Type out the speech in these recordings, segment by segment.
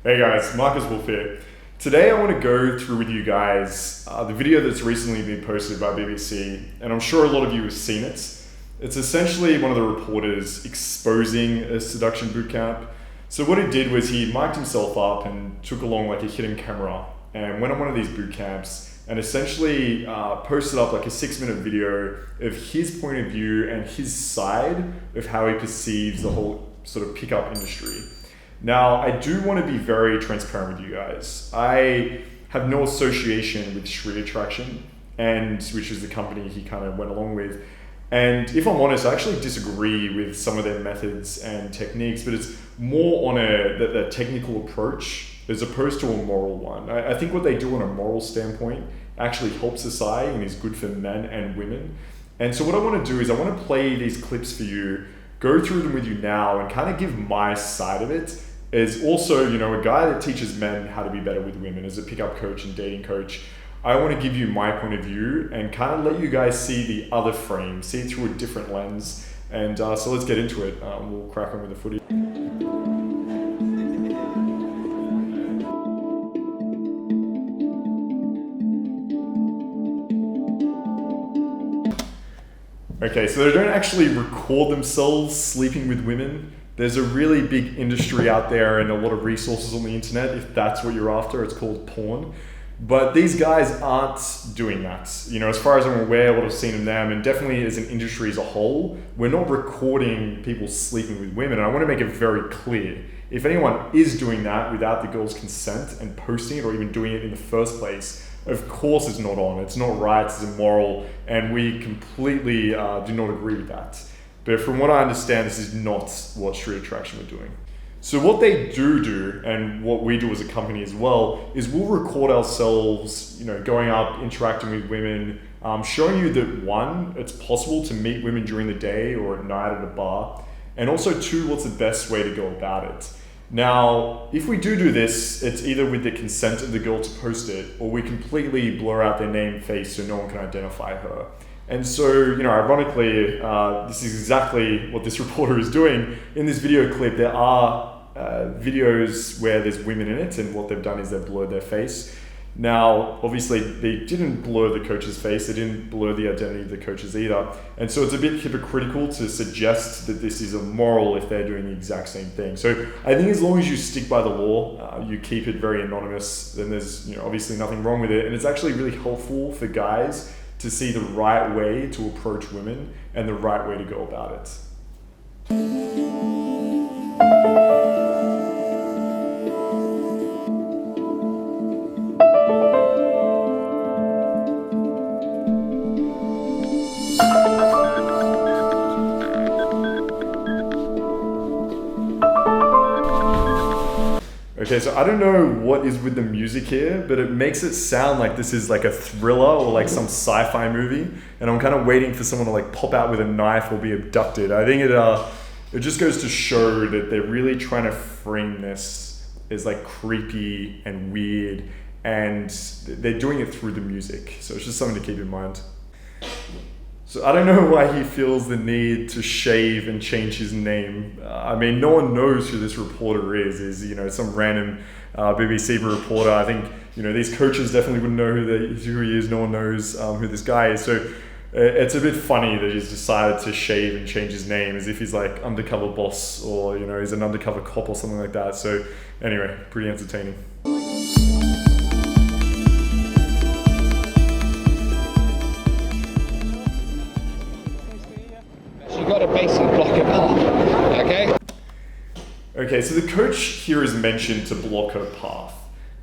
Hey guys, Marcus Wolf here. Today I want to go through with you guys the video that's recently been posted by BBC, and I'm sure a lot of you have seen it. It's essentially one of the reporters exposing a seduction bootcamp. So what he did was he mic'd himself up and took along like a hidden camera and went on one of these boot camps and essentially posted up like a 6-minute video of his point of view and his side of how he perceives the whole sort of pickup industry. Now, I do want to be very transparent with you guys. I have no association with Street Attraction, which is the company he kind of went along with. And if I'm honest, I actually disagree with some of their methods and techniques, but it's more on the technical approach as opposed to a moral one. I think what they do on a moral standpoint actually helps society and is good for men and women. And so what I want to do is I want to play these clips for you, go through them with you now, and kind of give my side of it as also, a guy that teaches men how to be better with women as a pickup coach and dating coach. I want to give you my point of view and kind of let you guys see the other frame, see it through a different lens. And so let's get into it. We'll crack on with the footage. Okay, so they don't actually record themselves sleeping with women. There's a really big industry out there and a lot of resources on the internet if that's what you're after. It's called porn. But these guys aren't doing that. As far as I'm aware, what I've seen in them, and definitely as an industry as a whole, we're not recording people sleeping with women. And I want to make it very clear. If anyone is doing that without the girl's consent and posting it or even doing it in the first place, of course it's not on. It's not right, it's immoral, and we completely do not agree with that. But from what I understand, this is not what Street Attraction are doing. So what they do, and what we do as a company as well, is we'll record ourselves, going up, interacting with women, showing you that one, it's possible to meet women during the day or at night at a bar, and also two, what's the best way to go about it. Now, if we do this, it's either with the consent of the girl to post it, or we completely blur out their name and face so no one can identify her. And so, ironically, this is exactly what this reporter is doing. In this video clip, there are videos where there's women in it, and what they've done is they've blurred their face. Now, obviously, they didn't blur the coach's face, they didn't blur the identity of the coaches either. And so it's a bit hypocritical to suggest that this is immoral if they're doing the exact same thing. So I think as long as you stick by the law, you keep it very anonymous, then there's obviously nothing wrong with it. And it's actually really helpful for guys to see the right way to approach women and the right way to go about it. Okay, so I don't know what is with the music here, but it makes it sound like this is like a thriller or like some sci-fi movie, and I'm kind of waiting for someone to like pop out with a knife or be abducted. I think it just goes to show that they're really trying to frame this as like creepy and weird, and they're doing it through the music. So it's just something to keep in mind. So I don't know why he feels the need to shave and change his name. No one knows who this reporter is. Some random BBC reporter. I think, these coaches definitely wouldn't know who he is. No one knows who this guy is. So it's a bit funny that he's decided to shave and change his name as if he's like undercover boss or, he's an undercover cop or something like that. So anyway, pretty entertaining. You've got to basically block her path, okay? Okay, so the coach here is mentioned to block her path.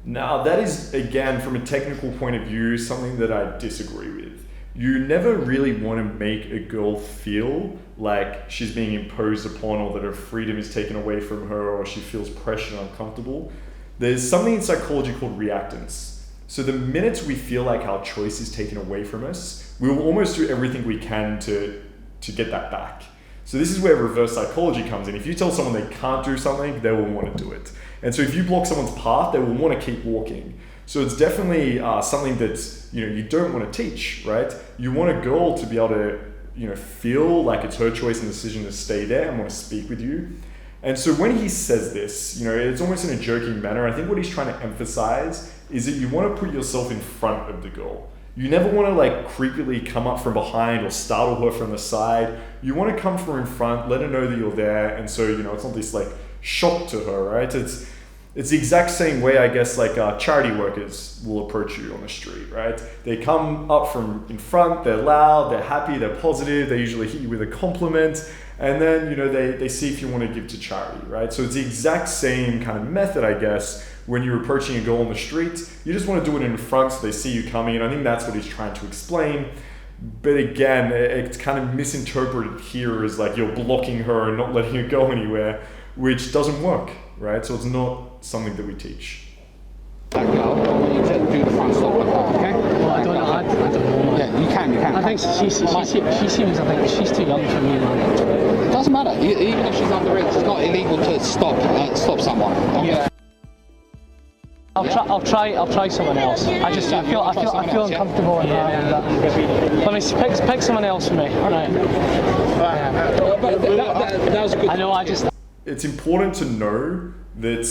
Now, that is, again, from a technical point of view, something that I disagree with. You never really want to make a girl feel like she's being imposed upon or that her freedom is taken away from her or she feels pressured and uncomfortable. There's something in psychology called reactance. So the minute we feel like our choice is taken away from us, we will almost do everything we can to get that back. So this is where reverse psychology comes in. If you tell someone they can't do something, they will want to do it. And so if you block someone's path, they will want to keep walking. So it's definitely something that you don't want to teach, right? You want a girl to be able to feel like it's her choice and decision to stay there and want to speak with you. And so when he says this, you know, it's almost in a joking manner. I think what he's trying to emphasize is that you want to put yourself in front of the girl. You never want to like creepily come up from behind or startle her from the side. You want to come from in front, let her know that you're there. And so, you know, it's not this like shock to her, right? It's the exact same way, I guess, like charity workers will approach you on the street, right? They come up from in front, they're loud, they're happy, they're positive, they usually hit you with a compliment, and then, you know, they see if you want to give to charity, right? So it's the exact same kind of method, I guess, when you're approaching a girl on the street. You just want to do it in front so they see you coming, and I think that's what he's trying to explain. But again, it's kind of misinterpreted here as like you're blocking her and not letting her go anywhere, which doesn't work, right? So it's not something that we teach. That girl, I want you to do the front stop with her, okay? Well, I don't know. Yeah, you can. I think she seems, I think she's too young for me, man. It doesn't matter. Even if she's underage, it's not illegal to stop someone. Yeah. I'll try someone else. I feel uncomfortable in that. Let me pick someone else for me. Right. That was good. I know. It's important to know that,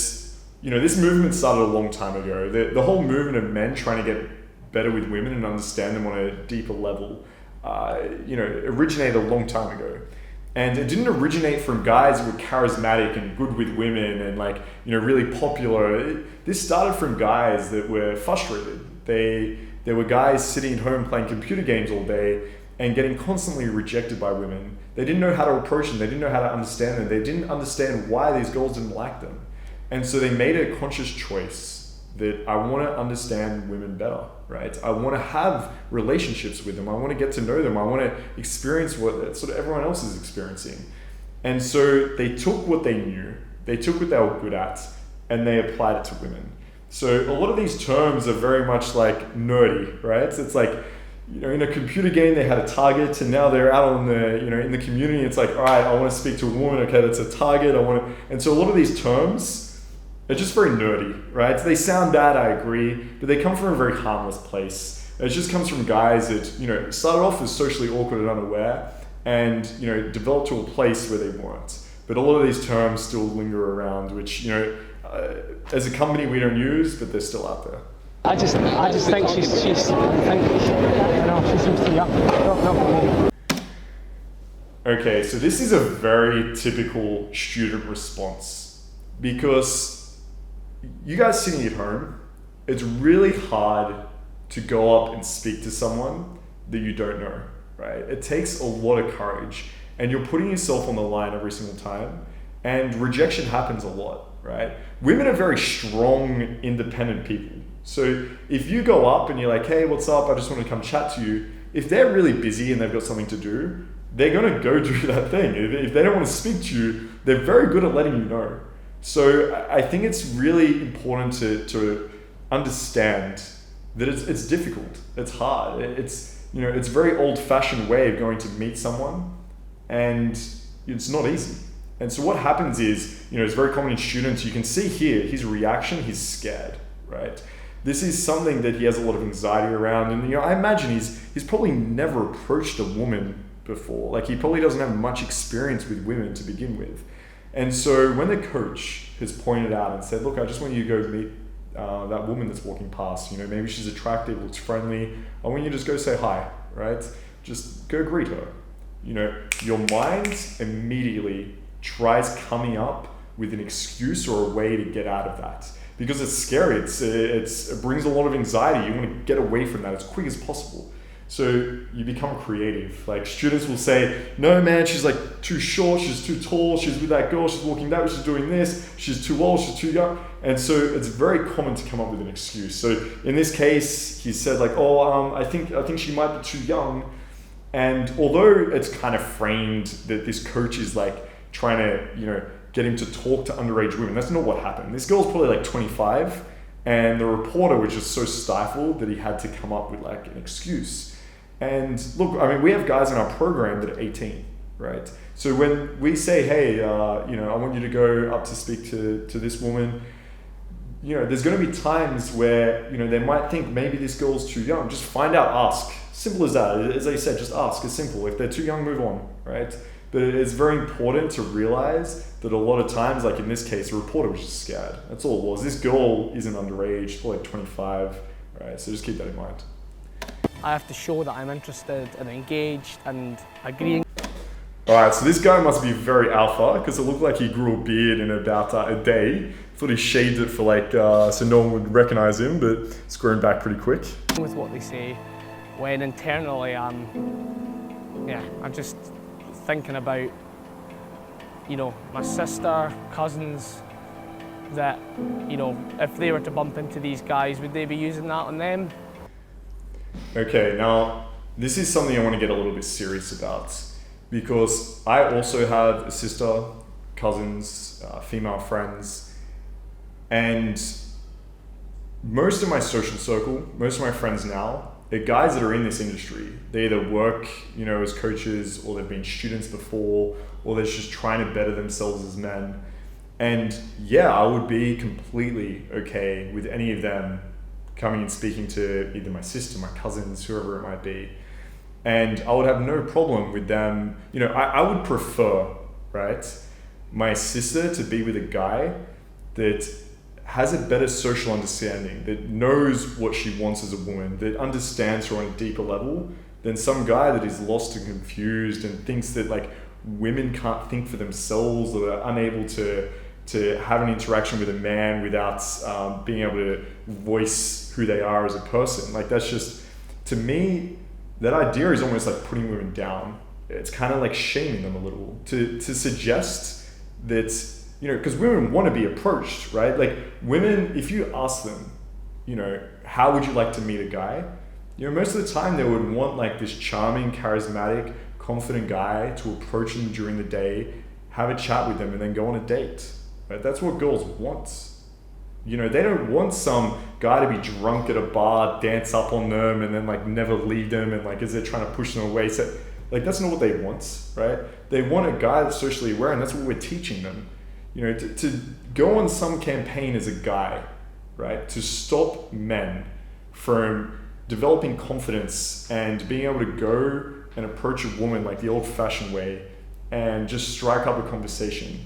you know, this movement started a long time ago. The whole movement of men trying to get better with women and understand them on a deeper level, you know, originated a long time ago. And it didn't originate from guys who were charismatic and good with women and like, you know, really popular. This started from guys that were frustrated. There were guys sitting at home playing computer games all day and getting constantly rejected by women. They didn't know how to approach them. They didn't know how to understand them. They didn't understand why these girls didn't like them. And so they made a conscious choice that I want to understand women better, right? I want to have relationships with them. I want to get to know them. I want to experience what sort of everyone else is experiencing. And so they took what they knew, they took what they were good at, and they applied it to women. So a lot of these terms are very much like nerdy, right? So it's like, you know, in a computer game they had a target, and now they're out on the, you know, in the community. It's like, all right, I want to speak to a woman. Okay, that's a target. And so a lot of these terms, they're just very nerdy, right? They sound bad, I agree, but they come from a very harmless place. It just comes from guys that, you know, started off as socially awkward and unaware and, you know, developed to a place where they weren't. But a lot of these terms still linger around, which, you know, as a company we don't use, but they're still out there. I just think she seems too young. Okay, so this is a very typical student response because you guys sitting at home, it's really hard to go up and speak to someone that you don't know, right? It takes a lot of courage and you're putting yourself on the line every single time, and rejection happens a lot, right? Women are very strong, independent people. So if you go up and you're like, hey, what's up? I just want to come chat to you. If they're really busy and they've got something to do, they're going to go do that thing. If they don't want to speak to you, they're very good at letting you know. So I think it's really important to understand that it's difficult, it's hard, it's, you know, it's a very old-fashioned way of going to meet someone, and it's not easy. And so what happens is, you know, it's very common in students. You can see here his reaction. He's scared, right? This is something that he has a lot of anxiety around, and, you know, I imagine he's probably never approached a woman before. Like, he probably doesn't have much experience with women to begin with. And so when the coach has pointed out and said, look, I just want you to go meet that woman that's walking past, you know, maybe she's attractive, looks friendly, I want you to just go say hi, right? Just go greet her. You know, your mind immediately tries coming up with an excuse or a way to get out of that. Because it's scary, it brings a lot of anxiety. You want to get away from that as quick as possible. So you become creative. Like, students will say, no man, she's like too short, she's too tall, she's with that girl, she's walking that way, she's doing this, she's too old, she's too young. And so it's very common to come up with an excuse. So in this case, he said like, I think she might be too young. And although it's kind of framed that this coach is like trying to, you know, get him to talk to underage women, that's not what happened. This girl's probably like 25, and the reporter was just so stifled that he had to come up with like an excuse. And look, I mean, we have guys in our program that are 18, right? So when we say, hey, you know, I want you to go up to speak to this woman, you know, there's going to be times where, you know, they might think maybe this girl's too young. Just find out, ask. Simple as that. As I said, just ask. It's simple. If they're too young, move on, right? But it's very important to realize that a lot of times, like in this case, the reporter was just scared. That's all it was. This girl isn't underage, probably like 25, right? So just keep that in mind. I have to show that I'm interested and engaged and agreeing. All right, so this guy must be very alpha because it looked like he grew a beard in about a day. Thought he shaved it for like, so no one would recognize him, but it's grown back pretty quick. With what they say, when internally I'm just thinking about, you know, my sister, cousins, that, you know, if they were to bump into these guys, would they be using that on them? Okay, now this is something I want to get a little bit serious about because I also have a sister, cousins, female friends, and most of my social circle, most of my friends now, they're guys that are in this industry. They either work, you know, as coaches, or they've been students before, or they're just trying to better themselves as men. And yeah, I would be completely okay with any of them coming and speaking to either my sister, my cousins, whoever it might be. And I would have no problem with them. You know, I would prefer, right, my sister to be with a guy that has a better social understanding, that knows what she wants as a woman, that understands her on a deeper level than some guy that is lost and confused and thinks that like women can't think for themselves or they're unable to have an interaction with a man without being able to voice who they are as a person. Like that's just, to me, that idea is almost like putting women down. It's kind of like shaming them a little to suggest that, you know, because women want to be approached, right? Like women, if you ask them, you know, how would you like to meet a guy? You know, most of the time they would want like this charming, charismatic, confident guy to approach them during the day, have a chat with them and then go on a date, right? That's what girls want. You know, they don't want some guy to be drunk at a bar, dance up on them and then like never leave them and like as they're trying to push them away. So like that's not what they want, right? They want a guy that's socially aware, and that's what we're teaching them. You know, to go on some campaign as a guy, right? To stop men from developing confidence and being able to go and approach a woman like the old-fashioned way and just strike up a conversation.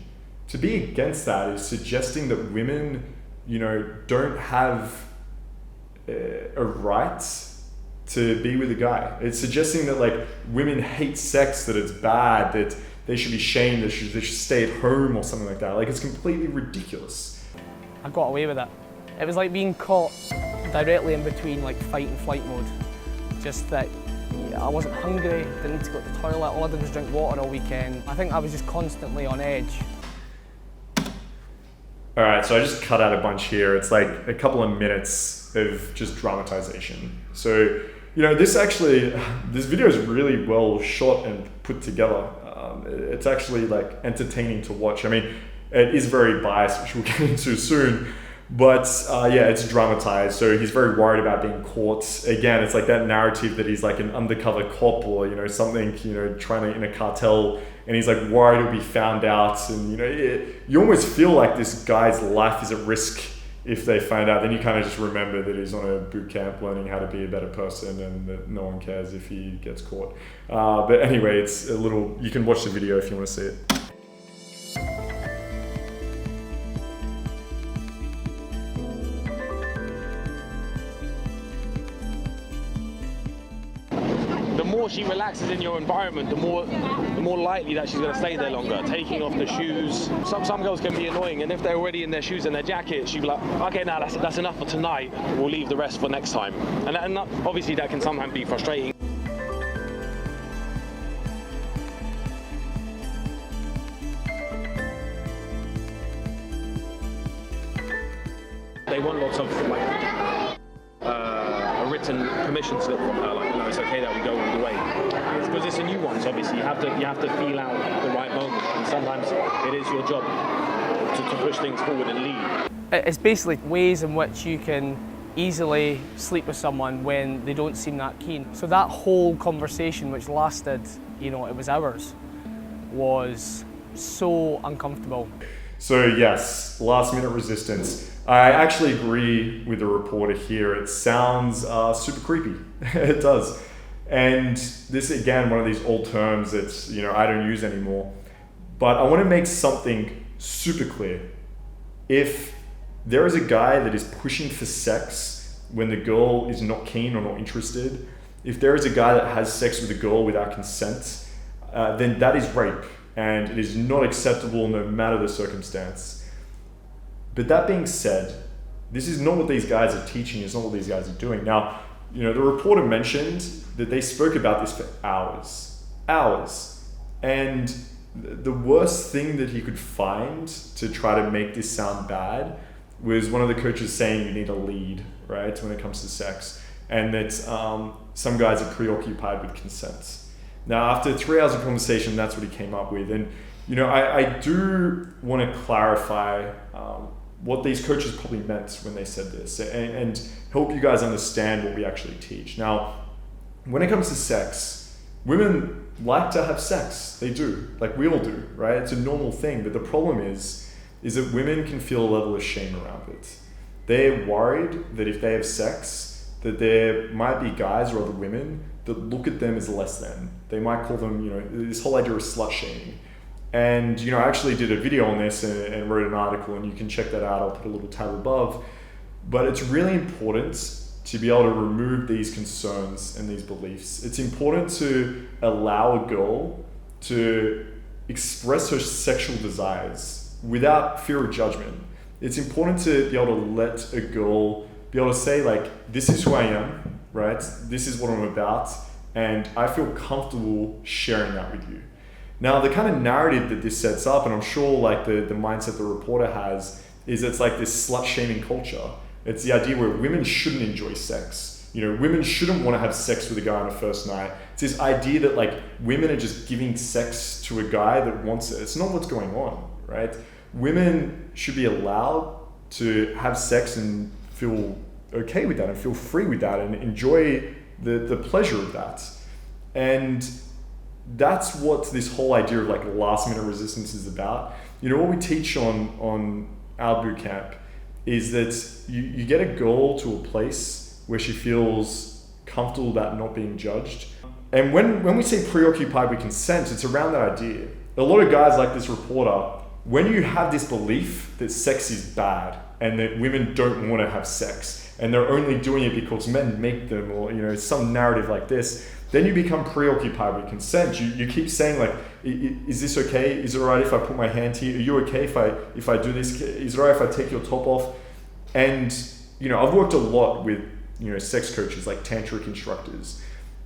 To be against that is suggesting that women, you know, don't have a right to be with a guy. It's suggesting that like women hate sex, that it's bad, that they should be shamed, they should stay at home or something like that. Like it's completely ridiculous. I got away with it. It was like being caught directly in between like fight and flight mode. Just that I wasn't hungry, didn't need to go to the toilet, all I did was drink water all weekend. I think I was just constantly on edge. All right, so I just cut out a bunch here. It's like a couple of minutes of just dramatization. So, you know, this video is really well shot and put together. It's actually like entertaining to watch. I mean, it is very biased, which we'll get into soon, but yeah, it's dramatized. So he's very worried about being caught. Again, it's like that narrative that he's like an undercover cop or, you know, something, you know, trying to, in a cartel, and he's like worried he'll be found out. And, you know, you almost feel like this guy's life is at risk if they find out. Then you kind of just remember that he's on a boot camp learning how to be a better person and that no one cares if he gets caught. But anyway, it's a little, you can watch the video if you want to see it. The more she relaxes in your environment, the more likely that she's going to stay there longer. Taking off the shoes. Some girls can be annoying, and if they're already in their shoes and their jacket, she'll be like, okay, now that's enough for tonight. We'll leave the rest for next time. And obviously that can sometimes be frustrating. They want lots of like a written permission slip from her, like, you know, it's okay that we go all the way. Because it's a nuance, obviously. You have to feel out the right moment, and sometimes it is your job to push things forward and lead. It's basically ways in which you can easily sleep with someone when they don't seem that keen. So that whole conversation, which lasted, you know, it was hours, was so uncomfortable. So yes, last minute resistance. I actually agree with the reporter here. It sounds super creepy. It does. And this, again, one of these old terms that's, I don't use anymore. But I want to make something super clear. If there is a guy that is pushing for sex when the girl is not keen or not interested, if there is a guy that has sex with a girl without consent, then that is rape, and it is not acceptable no matter the circumstance. But that being said, this is not what these guys are teaching, it's not what these guys are doing. Now, the reporter mentioned that they spoke about this for hours. And the worst thing that he could find to try to make this sound bad was one of the coaches saying you need a lead, right, when it comes to sex. And that some guys are preoccupied with consent. Now, after 3 hours of conversation, that's what he came up with. And, I do want to clarify what these coaches probably meant when they said this and help you guys understand what we actually teach. Now, when it comes to sex, women like to have sex. They do, like we all do, right? It's a normal thing. But the problem is that women can feel a level of shame around it. They're worried that if they have sex, that there might be guys or other women that look at them as less than. They might call them, this whole idea of slut shaming. And, I actually did a video on this and wrote an article, and you can check that out. I'll put a little tab above. But it's really important to be able to remove these concerns and these beliefs. It's important to allow a girl to express her sexual desires without fear of judgment. It's important to be able to let a girl be able to say, like, this is who I am, right? This is what I'm about, and I feel comfortable sharing that with you. Now, the kind of narrative that this sets up, and I'm sure like the mindset the reporter has, is it's like this slut-shaming culture. It's the idea where women shouldn't enjoy sex. Women shouldn't want to have sex with a guy on a first night. It's this idea that like women are just giving sex to a guy that wants it. It's not what's going on, right? Women should be allowed to have sex and feel okay with that and feel free with that and enjoy the pleasure of that. And that's what this whole idea of like last minute resistance is about. What we teach on our boot camp is that you get a girl to a place where she feels comfortable about not being judged. And when we say preoccupied with consent, it's around that idea. A lot of guys like this reporter, when you have this belief that sex is bad and that women don't want to have sex and they're only doing it because men make them, or some narrative like this, then you become preoccupied with consent. You keep saying like, is this okay? Is it all right if I put my hand here? Are you okay if I do this? Is it all right if I take your top off? And I've worked a lot with sex coaches, like tantric instructors,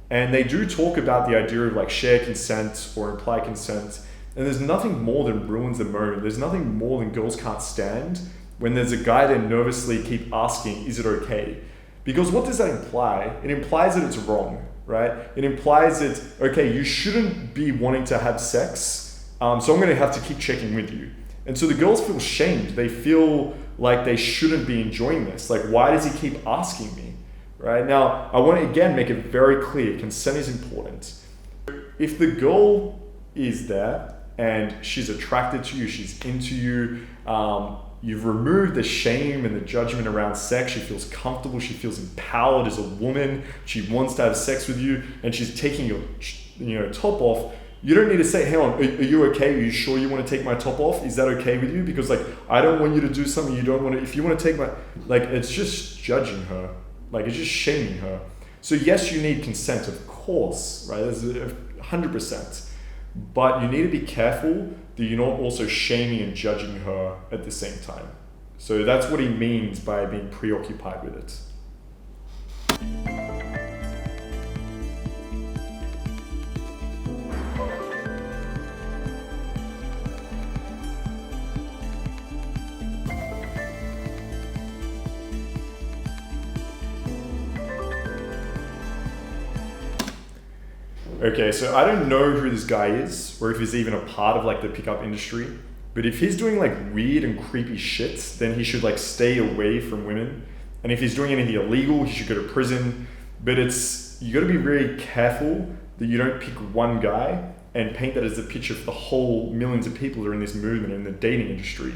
and they do talk about the idea of like shared consent or implied consent. And there's nothing more than ruins the moment. There's nothing more than girls can't stand when there's a guy that nervously keep asking, is it okay? Because what does that imply? It implies that it's wrong, right? It implies that, okay, you shouldn't be wanting to have sex, so I'm going to have to keep checking with you. And so the girls feel shamed. They feel like they shouldn't be enjoying this. Like, why does he keep asking me, right? Now, I want to, again, make it very clear, consent is important. If the girl is there and she's attracted to you, she's into you, you've removed the shame and the judgment around sex. She feels comfortable. She feels empowered as a woman. She wants to have sex with you, and she's taking your top off. You don't need to say, hang on, are you okay? Are you sure you want to take my top off? Is that okay with you? Because like, I don't want you to do something you don't want to. If you want to take my, like, it's just judging her. Like, it's just shaming her. So yes, you need consent, of course, right? That's 100%. But you need to be careful that you're not also shaming and judging her at the same time. So that's what he means by being preoccupied with it. Okay, so I don't know who this guy is or if he's even a part of like the pickup industry, but if he's doing like weird and creepy shit, then he should like stay away from women. And if he's doing anything illegal, he should go to prison. But you got to be really careful that you don't pick one guy and paint that as a picture for the whole millions of people that are in this movement in the dating industry.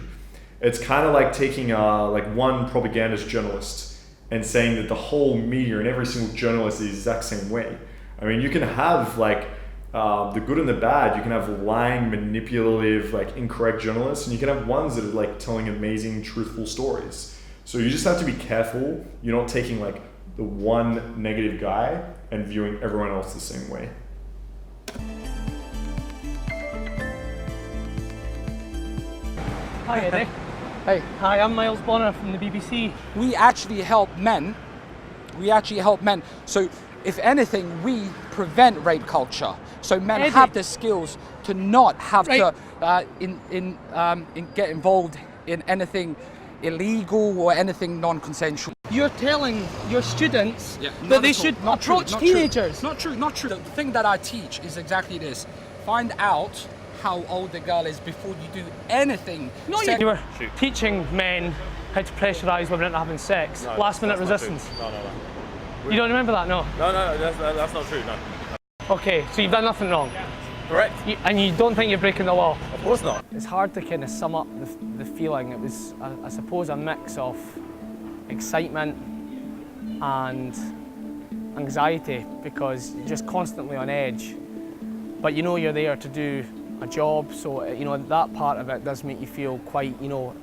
It's kind of like taking like one propagandist journalist and saying that the whole media and every single journalist is the exact same way. I mean, you can have like the good and the bad. You can have lying, manipulative, like incorrect journalists, and you can have ones that are like telling amazing, truthful stories. So you just have to be careful. You're not taking like the one negative guy and viewing everyone else the same way. Hi, Eddie. Hey, Hi, I'm Myles Bonnar from the BBC. we actually help men. So if anything, we prevent rape culture. So men Eddie. have the skills to not have Right. to get involved in anything illegal or anything non-consensual. You're telling your students Not that they at all. should Not true, approach not true. teenagers. Not true. The thing that I teach is exactly this. Find out how old the girl is before you do anything. No, you were teaching men how to pressurise women into having sex. No, Last minute that's not resistance. true. No. You don't remember that, no? No, that's not true, no. Okay, so you've done nothing wrong. Correct? And you don't think you're breaking the law? Of course not. It's hard to kind of sum up the feeling. It was, I suppose, a mix of excitement and anxiety because you're just constantly on edge. But you know you're there to do a job, so you know that part of it does make you feel quite, you know,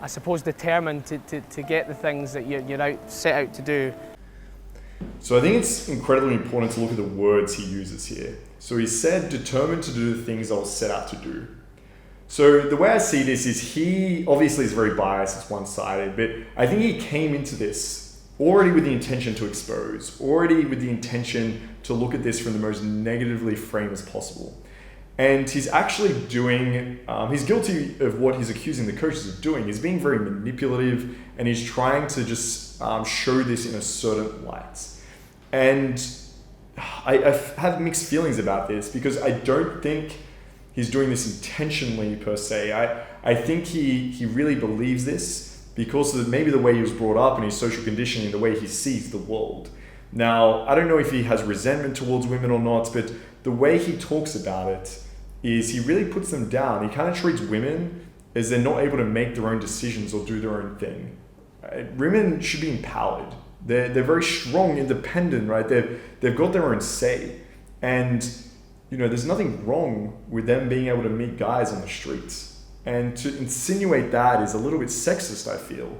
I suppose determined to get the things that you're set out to do. So I think it's incredibly important to look at the words he uses here. So he said, determined to do the things I was set out to do. So the way I see this is he obviously is very biased, it's one-sided, but I think he came into this already with the intention to expose, already with the intention to look at this from the most negatively framed as possible. And he's actually doing, he's guilty of what he's accusing the coaches of doing. He's being very manipulative and he's trying to just show this in a certain light. And I have mixed feelings about this because I don't think he's doing this intentionally per se. I think he really believes this because of maybe the way he was brought up and his social conditioning, the way he sees the world. Now, I don't know if he has resentment towards women or not, but the way he talks about it is he really puts them down. He kind of treats women as they're not able to make their own decisions or do their own thing. Right? Women should be empowered. They're very strong, independent, right? They've got their own say. And, you know, there's nothing wrong with them being able to meet guys on the streets. And to insinuate that is a little bit sexist, I feel.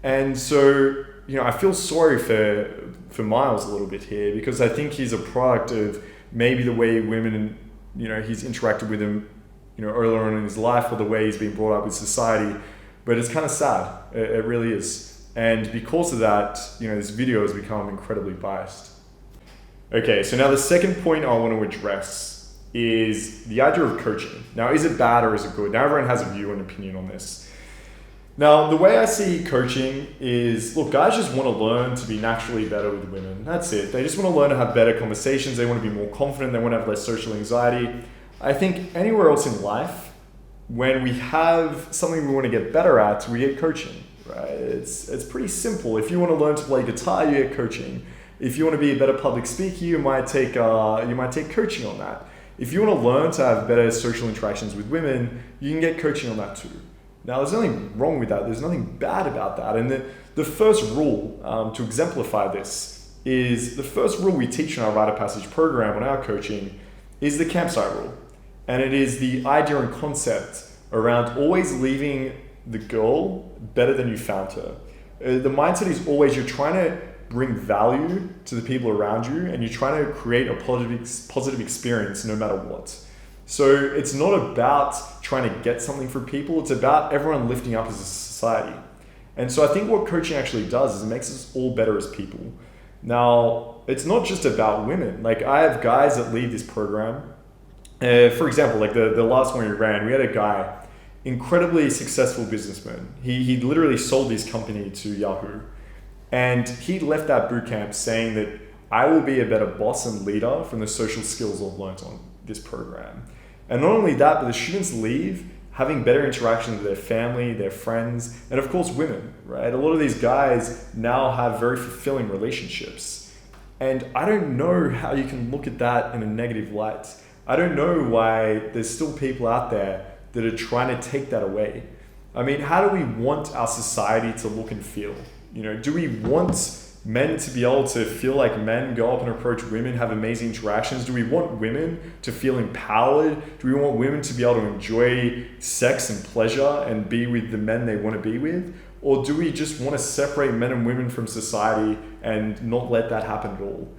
And so, you know, I feel sorry for Myles a little bit here because I think he's a product of maybe the way women, you know, he's interacted with them, you know, earlier on in his life or the way he's been brought up with society. But it's kind of sad. It really is. And because of that, you know, this video has become incredibly biased. Okay, so now the second point I want to address is the idea of coaching. Now, is it bad or is it good? Now, everyone has a view and opinion on this. Now, the way I see coaching is, look, guys just want to learn to be naturally better with women. That's it. They just want to learn to have better conversations. They want to be more confident. They want to have less social anxiety. I think anywhere else in life, when we have something we want to get better at, we get coaching, right? It's pretty simple. If you want to learn to play guitar, you get coaching. If you want to be a better public speaker, you might take coaching on that. If you want to learn to have better social interactions with women, you can get coaching on that too. Now, there's nothing wrong with that. There's nothing bad about that. And the first rule to exemplify this is the first rule we teach in our rite of passage program on our coaching is the campsite rule. And it is the idea and concept around always leaving the girl better than you found her. The mindset is always you're trying to bring value to the people around you and you're trying to create a positive experience no matter what. So it's not about trying to get something from people, it's about everyone lifting up as a society. And so I think what coaching actually does is it makes us all better as people. Now, it's not just about women. Like I have guys that leave this program. For example, like the last one we ran, we had a guy, incredibly successful businessman. He literally sold his company to Yahoo. And he left that boot camp saying that I will be a better boss and leader from the social skills I've learned on this program. And not only that, but the students leave having better interactions with their family, their friends, and of course women, right? A lot of these guys now have very fulfilling relationships. And I don't know how you can look at that in a negative light. I don't know why there's still people out there that are trying to take that away. I mean, how do we want our society to look and feel? You know, do we want men to be able to feel like men, go up and approach women, have amazing interactions? Do we want women to feel empowered? Do we want women to be able to enjoy sex and pleasure and be with the men they want to be with? Or do we just want to separate men and women from society and not let that happen at all?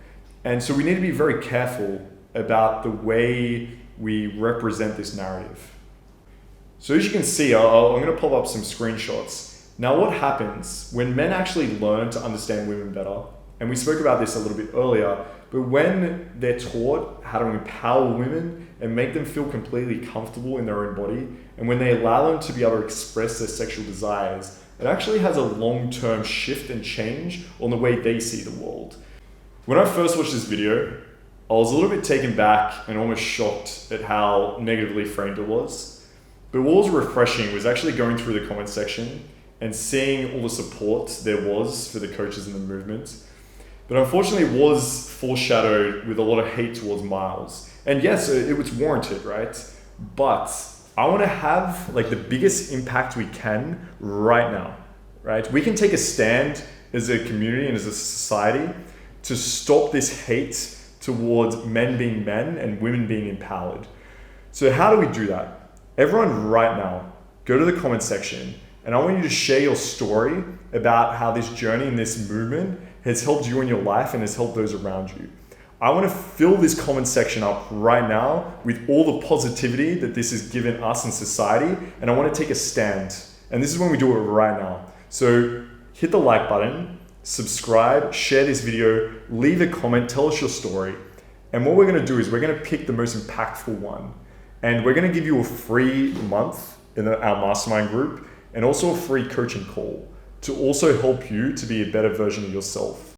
And so we need to be very careful about the way we represent this narrative. So as you can see, I'm going to pop up some screenshots. Now, what happens when men actually learn to understand women better, and we spoke about this a little bit earlier, but when they're taught how to empower women and make them feel completely comfortable in their own body, and when they allow them to be able to express their sexual desires, it actually has a long-term shift and change on the way they see the world. When I first watched this video, I was a little bit taken back and almost shocked at how negatively framed it was. But what was refreshing was actually going through the comment section and seeing all the support there was for the coaches in the movement. But unfortunately it was foreshadowed with a lot of hate towards Myles. And yes, it was warranted, right? But I want to have like the biggest impact we can right now, right? We can take a stand as a community and as a society to stop this hate towards men being men and women being empowered. So how do we do that? Everyone right now, go to the comment section, and I want you to share your story about how this journey and this movement has helped you in your life and has helped those around you. I want to fill this comment section up right now with all the positivity that this has given us in society, and I want to take a stand. And this is when we do it right now. So hit the like button, subscribe, share this video, leave a comment, tell us your story. And what we're going to do is we're going to pick the most impactful one. And we're going to give you a free month in our mastermind group, and also a free coaching call to also help you to be a better version of yourself.